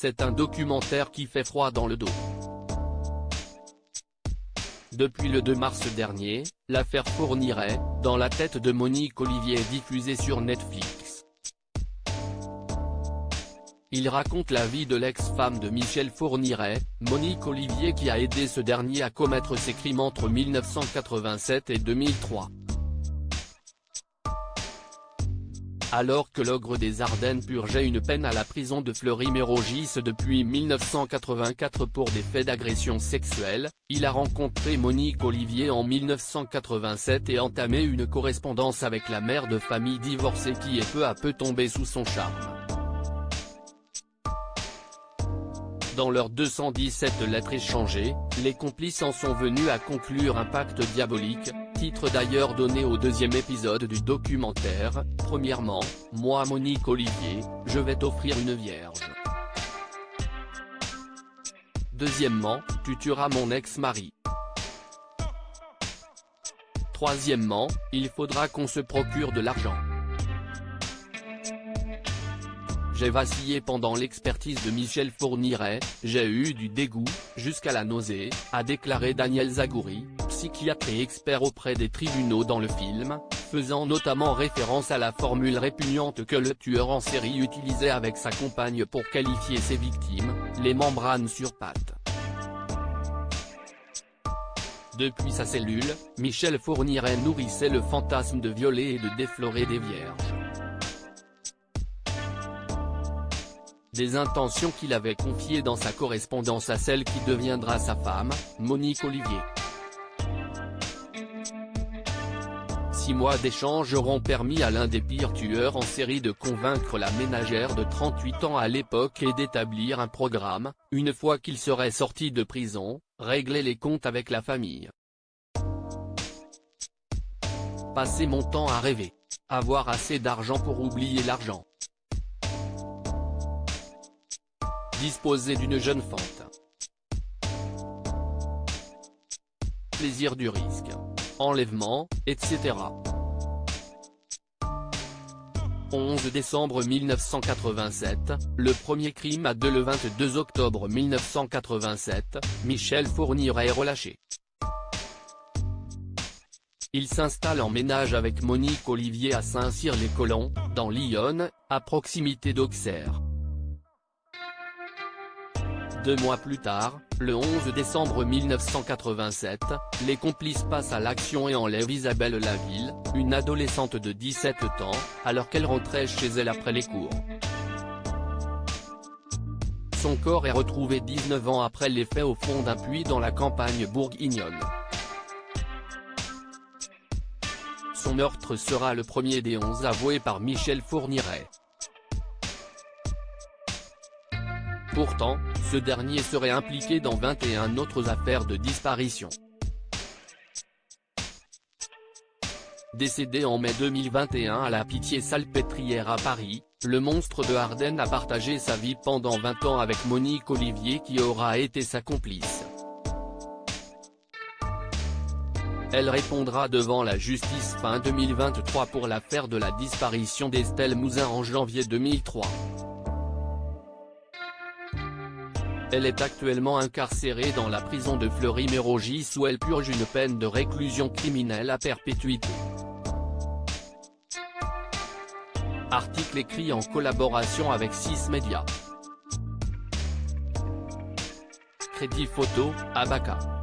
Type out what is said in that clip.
c'est un documentaire qui fait froid dans le dos. Depuis le 2 mars dernier, l'affaire Fourniret, dans la tête de Monique Olivier est diffusée sur Netflix. Il raconte la vie de l'ex-femme de Michel Fourniret, Monique Olivier, qui a aidé ce dernier à commettre ses crimes entre 1987 et 2003. Alors que l'ogre des Ardennes purgeait une peine à la prison de Fleury-Mérogis depuis 1984 pour des faits d'agression sexuelle, il a rencontré Monique Olivier en 1987 et entamé une correspondance avec la mère de famille divorcée qui est peu à peu tombée sous son charme. Dans leurs 217 lettres échangées, les complices en sont venus à conclure un pacte diabolique, titre d'ailleurs donné au deuxième épisode du documentaire. Premièrement, moi Monique Olivier, je vais t'offrir une vierge. Deuxièmement, tu tueras mon ex-mari. Troisièmement, il faudra qu'on se procure de l'argent. J'ai vacillé pendant l'expertise de Michel Fourniret, j'ai eu du dégoût, jusqu'à la nausée, a déclaré Daniel Zagouri, psychiatre et expert auprès des tribunaux dans le film, faisant notamment référence à la formule répugnante que le tueur en série utilisait avec sa compagne pour qualifier ses victimes, les membranes sur pattes. Depuis sa cellule, Michel Fourniret nourrissait le fantasme de violer et de déflorer des vierges. Des intentions qu'il avait confiées dans sa correspondance à celle qui deviendra sa femme, Monique Olivier. 6 mois d'échanges auront permis à l'un des pires tueurs en série de convaincre la ménagère de 38 ans à l'époque et d'établir un programme, une fois qu'il serait sorti de prison, régler les comptes avec la famille. Passer mon temps à rêver. Avoir assez d'argent pour oublier l'argent. Disposer d'une jeune fente. Plaisir du risque. Enlèvement, etc. 11 décembre 1987, le premier crime a le 22 octobre 1987, Michel Fourniret est relâché. Il s'installe en ménage avec Monique Olivier à Saint-Cyr-les-Colons, dans l'Yonne, à proximité d'Auxerre. 2 mois plus tard, le 11 décembre 1987, les complices passent à l'action et enlèvent Isabelle Laville, une adolescente de 17 ans, alors qu'elle rentrait chez elle après les cours. Son corps est retrouvé 19 ans après les faits au fond d'un puits dans la campagne bourguignonne. Son meurtre sera le premier des 11 avoués par Michel Fourniret. Pourtant, ce dernier serait impliqué dans 21 autres affaires de disparition. Décédé en mai 2021 à la Pitié-Salpêtrière à Paris, le monstre de Ardennes a partagé sa vie pendant 20 ans avec Monique Olivier qui aura été sa complice. Elle répondra devant la justice fin 2023 pour l'affaire de la disparition d'Estelle Mouzin en janvier 2003. Elle est actuellement incarcérée dans la prison de Fleury-Mérogis où elle purge une peine de réclusion criminelle à perpétuité. Article écrit en collaboration avec 6 médias. Crédit photo, Abaca.